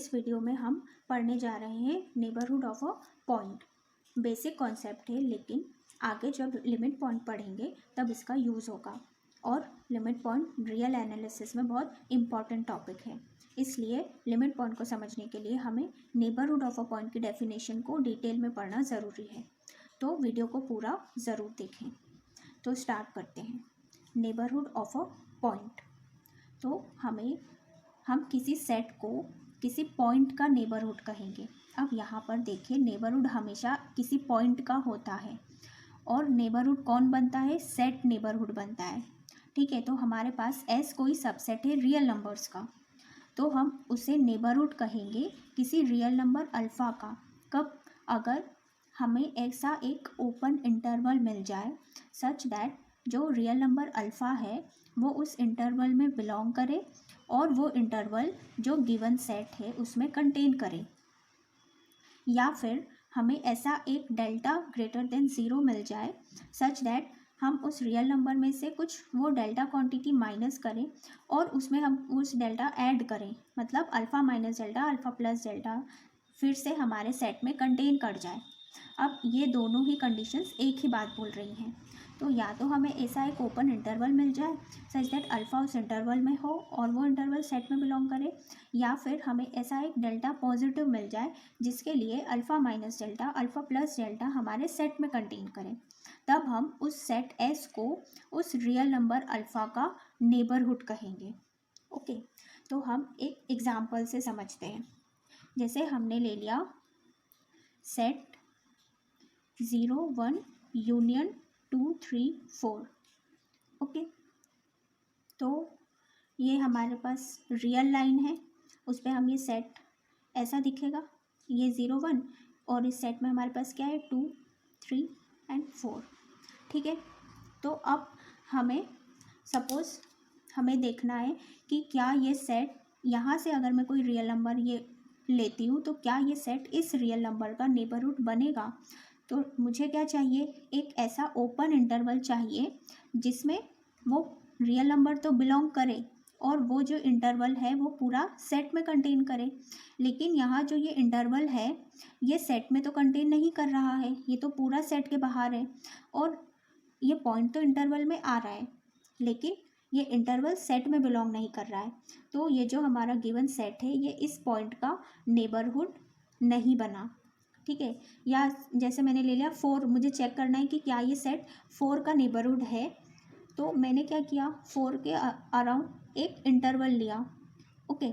इस वीडियो में हम पढ़ने जा रहे हैं neighbourhood of a point. Basic concept है, लेकिन आगे जब लिमिट पॉइंट पढ़ेंगे तब इसका यूज़ होगा। और लिमिट पॉइंट रियल एनालिसिस में बहुत इम्पॉर्टेंट टॉपिक है, इसलिए लिमिट पॉइंट को समझने के लिए हमें नेबरहुड ऑफ अ पॉइंट की डेफिनेशन को डिटेल में पढ़ना ज़रूरी है। तो वीडियो को पूरा ज़रूर देखें। तो स्टार्ट करते हैं। नेबरहुड ऑफ अ पॉइंट, तो हम किसी सेट को किसी पॉइंट का नेबरहुड कहेंगे। अब यहाँ पर देखिए, नेबरहुड हमेशा किसी पॉइंट का होता है और नेबरहुड कौन बनता है? सेट नेबरहुड बनता है। ठीक है, तो हमारे पास एस कोई सबसेट है रियल नंबर्स का, तो हम उसे नेबरहुड कहेंगे किसी रियल नंबर अल्फ़ा का। कब? अगर हमें ऐसा एक ओपन इंटरवल मिल जाए सच दैट जो रियल नंबर अल्फ़ा है वो उस इंटरवल में बिलोंग करे और वो इंटरवल जो गिवन सेट है उसमें कंटेन करे, या फिर हमें ऐसा एक डेल्टा ग्रेटर देन ज़ीरो मिल जाए सच दैट हम उस रियल नंबर में से कुछ वो डेल्टा क्वांटिटी माइनस करें और उसमें हम उस डेल्टा ऐड करें, मतलब alpha minus delta alpha plus delta फिर से हमारे सेट में कंटेन कर जाए। अब ये दोनों ही कंडीशंस एक ही बात बोल रही हैं। तो या तो हमें ऐसा एक ओपन इंटरवल मिल जाए सच दैट अल्फ़ा उस इंटरवल में हो और वो इंटरवल सेट में बिलोंग करे, या फिर हमें ऐसा एक डेल्टा पॉजिटिव मिल जाए जिसके लिए alpha minus delta alpha plus delta हमारे सेट में कंटेन करें। तब हम उस सेट एस को उस रियल नंबर अल्फ़ा का नेबरहुड कहेंगे। ओके, तो हम एक एग्जाम्पल से समझते हैं। जैसे हमने ले लिया सेट 0 1 यूनियन 2 3 4। ओके, तो ये हमारे पास रियल लाइन है, उस पर हम ये सेट ऐसा दिखेगा, ये 0 1 और इस सेट में हमारे पास क्या है 2 3 एंड 4। ठीक है, तो अब हमें सपोज़ हमें देखना है कि क्या ये सेट यहाँ से अगर मैं कोई रियल नंबर ये लेती हूँ तो क्या ये सेट इस रियल नंबर का नेबरहुड बनेगा। तो मुझे क्या चाहिए? एक ऐसा ओपन इंटरवल चाहिए जिसमें वो रियल नंबर तो बिलोंग करे और वो जो इंटरवल है वो पूरा सेट में कंटेन करे। लेकिन यहाँ जो ये इंटरवल है ये सेट में तो कंटेन नहीं कर रहा है, ये तो पूरा सेट के बाहर है और ये पॉइंट तो इंटरवल में आ रहा है, लेकिन ये इंटरवल सेट में बिलोंग नहीं कर रहा है। तो ये जो हमारा गिवन सेट है ये इस पॉइंट का नेबरहुड नहीं बना। ठीक है, या जैसे मैंने ले लिया 4, मुझे चेक करना है कि क्या ये सेट 4 का नेबरहुड है। तो मैंने क्या किया, 4 के अराउंड एक इंटरवल लिया। ओके,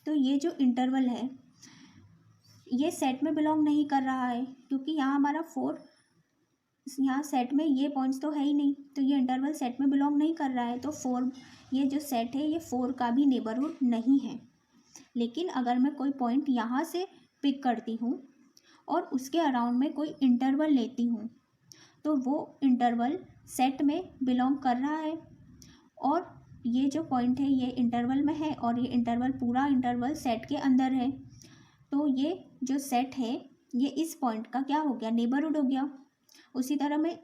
तो ये जो इंटरवल है ये सेट में बिलोंग नहीं कर रहा है क्योंकि यहाँ हमारा 4, यहाँ सेट में ये पॉइंट्स तो है ही नहीं, तो ये इंटरवल सेट में बिलोंग नहीं कर रहा है। तो 4, ये जो सेट है ये 4 का भी नेबरहुड नहीं है। लेकिन अगर मैं कोई पॉइंट यहाँ से पिक करती हूँ और उसके अराउंड में कोई इंटरवल लेती हूँ तो वो इंटरवल सेट में बिलोंग कर रहा है और ये जो पॉइंट है ये इंटरवल में है और ये इंटरवल पूरा इंटरवल सेट के अंदर है। तो ये जो सेट है ये इस पॉइंट का क्या हो गया? नेबरहुड हो गया। उसी तरह मैं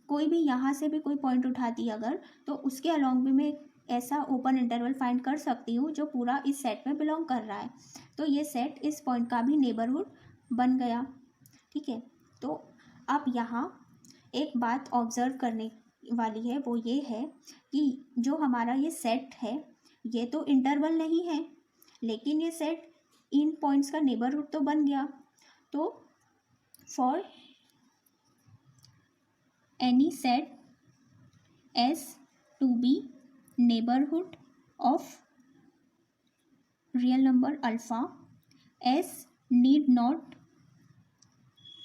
कोई भी यहाँ से भी कोई पॉइंट उठाती अगर, तो उसके अलॉन्ग भी मैं ऐसा ओपन इंटरवल फाइंड कर सकती हूँ जो पूरा इस सेट में बिलोंग कर रहा है। तो ये सेट इस पॉइंट का भी नेबरहुड बन गया। ठीक है, तो अब यहाँ एक बात ऑब्जर्व करने वाली है, वो ये है कि जो हमारा ये सेट है ये तो इंटरवल नहीं है, लेकिन ये सेट इन पॉइंट्स का नेबरहुड तो बन गया। तो for any set S to be neighborhood of real number alpha, S need not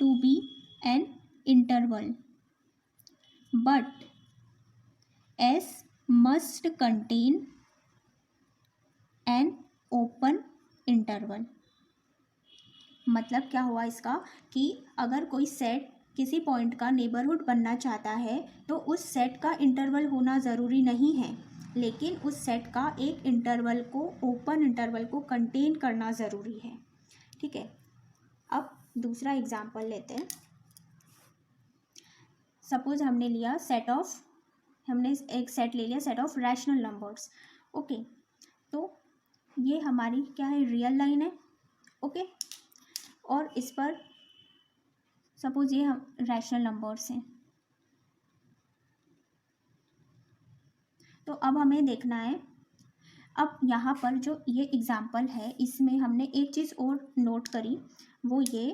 to be an interval, but S must contain an open interval। मतलब क्या हुआ इसका कि अगर कोई सेट किसी पॉइंट का नेबरहुड बनना चाहता है तो उस सेट का इंटरवल होना ज़रूरी नहीं है, लेकिन उस सेट का एक इंटरवल को, ओपन इंटरवल को कंटेन करना ज़रूरी है। ठीक है, अब दूसरा एग्जांपल लेते हैं। सपोज हमने एक सेट ले लिया set of rational numbers. Okay, तो ये हमारी क्या है, रियल लाइन है। ओके, और इस पर सपोज ये हम रैशनल नंबर्स हैं। तो अब हमें देखना है, अब यहाँ पर जो ये एग्जाम्पल है इसमें हमने एक चीज़ और नोट करी, वो ये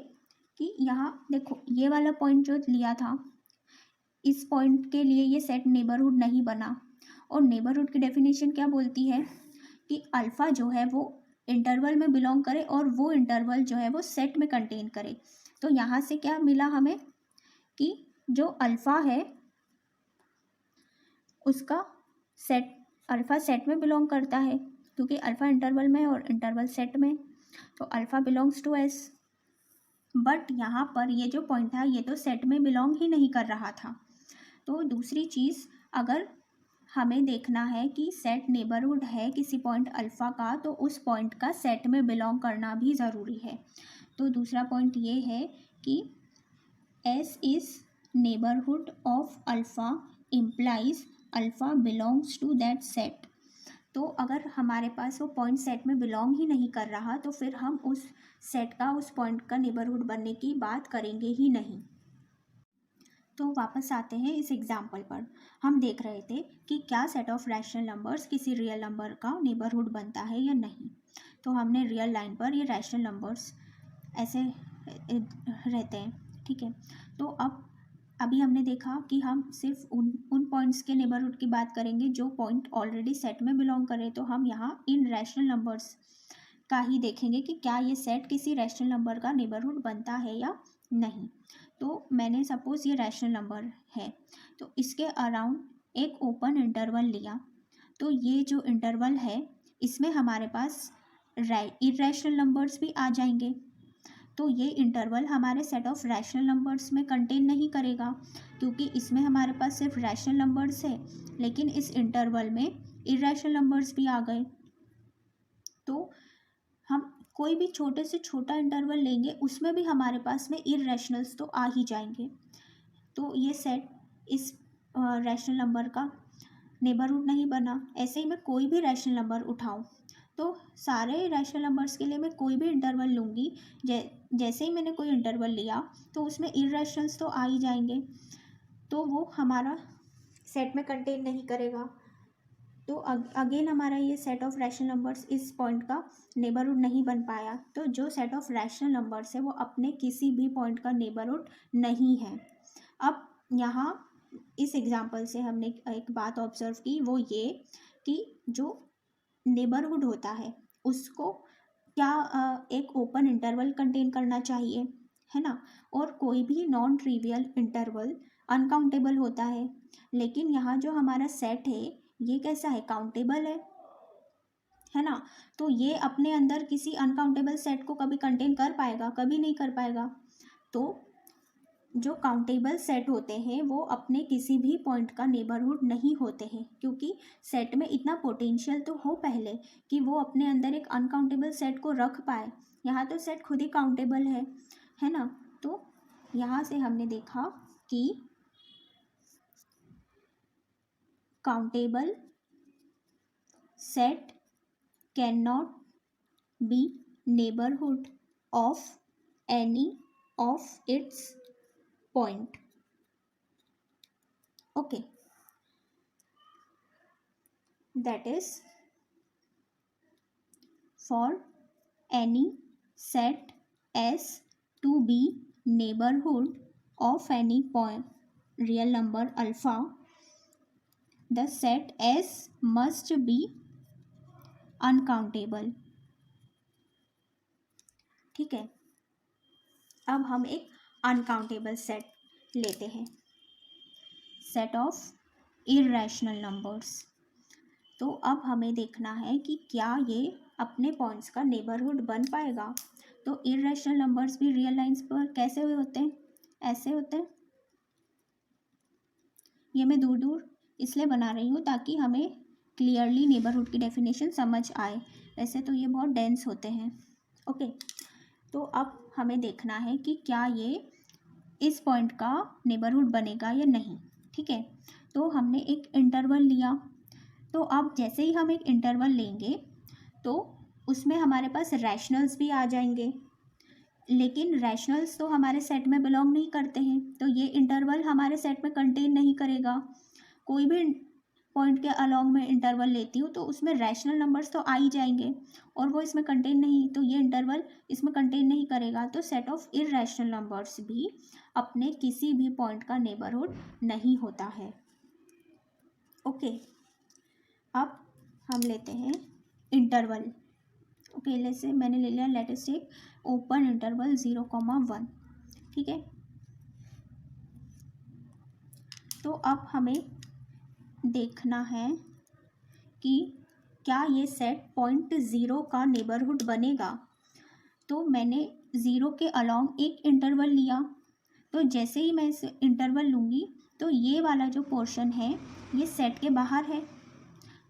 कि यहाँ देखो ये वाला पॉइंट जो लिया था, इस पॉइंट के लिए ये सेट नेबरहुड नहीं बना। और नेबरहुड की डेफिनेशन क्या बोलती है कि अल्फ़ा जो है वो इंटरवल में बिलोंग करे और वो इंटरवल जो है वो सेट में कंटेन करे। तो यहाँ से क्या मिला हमें कि जो अल्फ़ा है उसका सेट, अल्फ़ा सेट में बिलोंग करता है क्योंकि अल्फ़ा इंटरवल में और इंटरवल सेट में, तो alpha belongs to S. But यहाँ पर ये जो पॉइंट था ये तो सेट में बिलोंग ही नहीं कर रहा था। तो दूसरी चीज़, अगर हमें देखना है कि सेट नेबरहुड है किसी पॉइंट अल्फ़ा का, तो उस पॉइंट का सेट में बिलोंग करना भी ज़रूरी है। तो दूसरा पॉइंट ये है कि S is neighbourhood of alpha implies alpha belongs to that set. तो अगर हमारे पास वो पॉइंट सेट में बिलोंग ही नहीं कर रहा तो फिर हम उस सेट का, उस पॉइंट का नेबरहुड बनने की बात करेंगे ही नहीं। तो वापस आते हैं इस एग्जाम्पल पर। हम देख रहे थे कि क्या सेट ऑफ रैशनल नंबर्स किसी रियल नंबर का नेबरहुड बनता है या नहीं। तो हमने रियल लाइन पर ये रैशनल नंबर्स ऐसे रहते हैं, ठीक है। तो अब अभी हमने देखा कि हम सिर्फ उन पॉइंट्स के नेबरहुड की बात करेंगे जो पॉइंट ऑलरेडी सेट में बिलोंग करे। तो हम यहाँ इन रैशनल नंबर्स का ही देखेंगे कि क्या ये सेट किसी रैशनल नंबर का नेबरहुड बनता है या नहीं। तो मैंने सपोज ये रैशनल नंबर है, तो इसके अराउंड एक ओपन इंटरवल लिया। तो ये जो इंटरवल है इसमें हमारे पास इरेशनल नंबर्स भी आ जाएंगे। तो ये इंटरवल हमारे सेट ऑफ रैशनल नंबर्स में कंटेन नहीं करेगा क्योंकि इसमें हमारे पास सिर्फ रैशनल नंबर्स है, लेकिन इस इंटरवल में इरेशनल नंबर्स भी आ गए। तो हम कोई भी छोटे से छोटा इंटरवल लेंगे उसमें भी हमारे पास में इरेशनल्स तो आ ही जाएंगे। तो ये सेट इस रैशनल नंबर का नेबरहुड नहीं बना। ऐसे ही मैं कोई भी रैशनल नंबर उठाऊं तो सारे रैशनल नंबर्स के लिए मैं कोई भी इंटरवल लूँगी, जैसे ही मैंने कोई इंटरवल लिया तो उसमें इरेशनल्स तो आ ही जाएंगे, तो वो हमारा सेट में कंटेन नहीं करेगा। तो अगेन हमारा ये सेट ऑफ रैशनल नंबर्स इस पॉइंट का नेबरहुड नहीं बन पाया। तो जो सेट ऑफ रैशनल नंबर्स है वो अपने किसी भी पॉइंट का नेबरहुड नहीं है। अब यहाँ इस एग्जांपल से हमने एक बात ऑब्जर्व की, वो ये कि जो नेबरहुड होता है उसको क्या एक ओपन इंटरवल कंटेन करना चाहिए, है ना। और कोई भी नॉन ट्रिवियल इंटरवल अनकाउंटेबल होता है, लेकिन यहाँ जो हमारा सेट है ये कैसा है, काउंटेबल है ना। तो ये अपने अंदर किसी अनकाउंटेबल सेट को कभी कंटेन कर पाएगा, कभी नहीं कर पाएगा। तो जो काउंटेबल सेट होते हैं वो अपने किसी भी पॉइंट का नेबरहुड नहीं होते हैं, क्योंकि सेट में इतना पोटेंशियल तो हो पहले कि वो अपने अंदर एक अनकाउंटेबल सेट को रख पाए। यहाँ तो सेट खुद ही काउंटेबल है ना। तो यहाँ से हमने देखा कि countable set can not be neighbourhood of any of its point. Okay, that is for any set S to be neighborhood of any point real number alpha, the set S must be uncountable. ठीक है, अब हम एक uncountable set लेते हैं, set of irrational numbers. तो अब हमें देखना है कि क्या ये अपने पॉइंट्स का नेबरहुड बन पाएगा। तो इरेशनल नंबर्स भी रियल लाइंस पर कैसे होते हैं, ऐसे होते हैं। ये मैं दूर दूर इसलिए बना रही हूँ ताकि हमें क्लियरली नेबरहुड की डेफिनेशन समझ आए, वैसे तो ये बहुत डेंस होते हैं। ओके, तो अब हमें देखना है कि क्या ये इस पॉइंट का नेबरहुड बनेगा या नहीं। ठीक है, तो हमने एक इंटरवल लिया। तो अब जैसे ही हम एक इंटरवल लेंगे तो उसमें हमारे पास रैशनल्स भी आ जाएंगे, लेकिन रैशनल्स तो हमारे सेट में बिलोंग नहीं करते हैं, तो ये इंटरवल हमारे सेट में कंटेन नहीं करेगा। कोई भी पॉइंट के अलॉन्ग में इंटरवल लेती हूँ तो उसमें रैशनल नंबर्स तो आ ही जाएंगे, और वो इसमें कंटेन नहीं, तो ये इंटरवल इसमें कंटेन नहीं करेगा। तो सेट ऑफ इर्रेशनल नंबर्स भी अपने किसी भी पॉइंट का नेबरहुड नहीं होता है। ओके, अब हम लेते हैं इंटरवल। ओके, जैसे मैंने ले लिया, let us take open interval 0,1। ठीक है, तो अब हमें देखना है कि क्या ये सेट पॉइंट 0 का नेबरहुड बनेगा। तो मैंने 0 के अलॉन्ग एक इंटरवल लिया, तो जैसे ही मैं इस इंटरवल लूँगी तो ये वाला जो पोर्शन है ये सेट के बाहर है।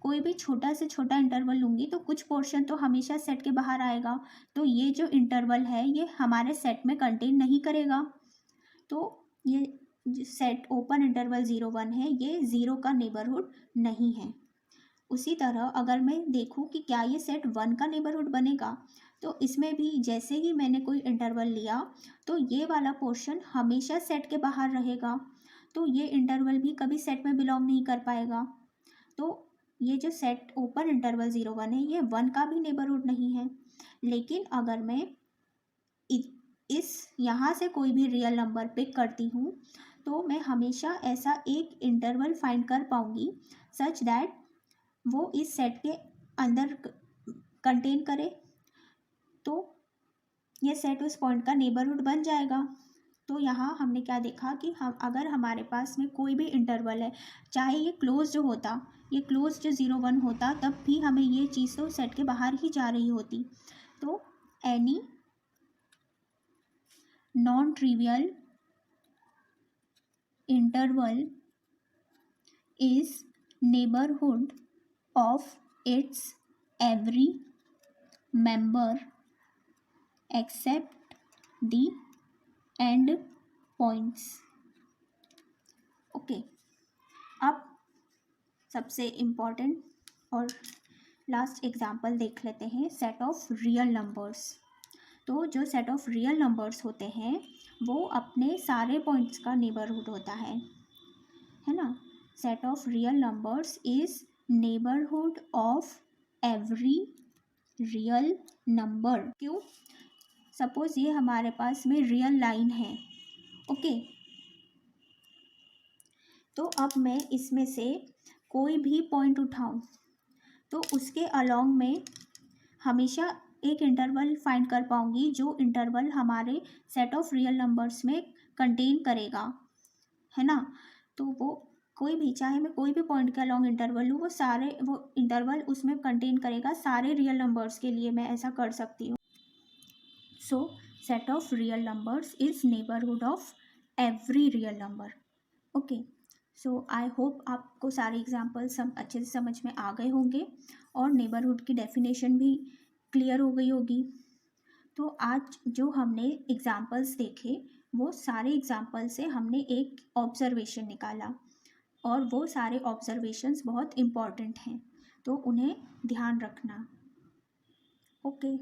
कोई भी छोटा से छोटा इंटरवल लूँगी तो कुछ पोर्शन तो हमेशा सेट के बाहर आएगा, तो ये जो इंटरवल है ये हमारे सेट में कंटेन नहीं करेगा। तो ये सेट ओपन इंटरवल 0,1 है, ये 0 का नेबरहुड नहीं है। उसी तरह अगर मैं देखूँ कि क्या ये सेट 1 का नेबरहुड बनेगा, तो इसमें भी जैसे ही मैंने कोई इंटरवल लिया तो ये वाला पोर्शन हमेशा सेट के बाहर रहेगा, तो ये इंटरवल भी कभी सेट में बिलोंग नहीं कर पाएगा। तो ये जो सेट ओपन इंटरवल 0,1 है ये 1 का भी नेबरहुड नहीं है। लेकिन अगर मैं इस यहाँ से कोई भी रियल नंबर पिक करती हूँ तो मैं हमेशा ऐसा एक इंटरवल फाइंड कर पाऊँगी सच दैट वो इस सेट के अंदर कंटेन करे, तो ये सेट उस पॉइंट का नेबरहुड बन जाएगा। तो यहाँ हमने क्या देखा कि हम अगर हमारे पास में कोई भी इंटरवल है, चाहे ये क्लोज जो होता, ये क्लोज जो 0,1 होता, तब भी हमें ये चीज़ तो सेट के बाहर ही जा रही होती। तो any non trivial interval is neighbourhood of its every member except the end points। Okay, अब सबसे इम्पॉर्टेंट और लास्ट एग्जाम्पल देख लेते हैं, सेट ऑफ रियल नंबर्स। तो जो सेट ऑफ रियल नंबर्स होते हैं वो अपने सारे पॉइंट्स का नेबरहुड होता है ना। Set of real numbers is neighbourhood of every real number. क्यों? सपोज ये हमारे पास में रियल लाइन है, ओके, तो अब मैं इसमें से कोई भी पॉइंट उठाऊं तो उसके अलॉन्ग में हमेशा एक इंटरवल फाइंड कर पाऊंगी जो इंटरवल हमारे सेट ऑफ रियल नंबर्स में कंटेन करेगा, है ना। तो वो कोई भी, चाहे मैं कोई भी पॉइंट के अलॉन्ग इंटरवल लूँ, वो इंटरवल उसमें कंटेन करेगा सारे रियल नंबर्स के लिए, मैं ऐसा कर सकती हूँ। सो set of real numbers is neighbourhood of every real number. Okay, so I hope आपको सारे एग्जाम्पल्स अच्छे से समझ में आ गए होंगे और नेबरहुड की डेफिनेशन भी क्लियर हो गई होगी। तो आज जो हमने एग्जाम्पल्स देखे वो सारे एग्जाम्पल से हमने एक ऑब्जर्वेशन निकाला, और वो सारे ऑब्जर्वेशंस बहुत इम्पॉर्टेंट हैं, तो उन्हें ध्यान रखना। ओके।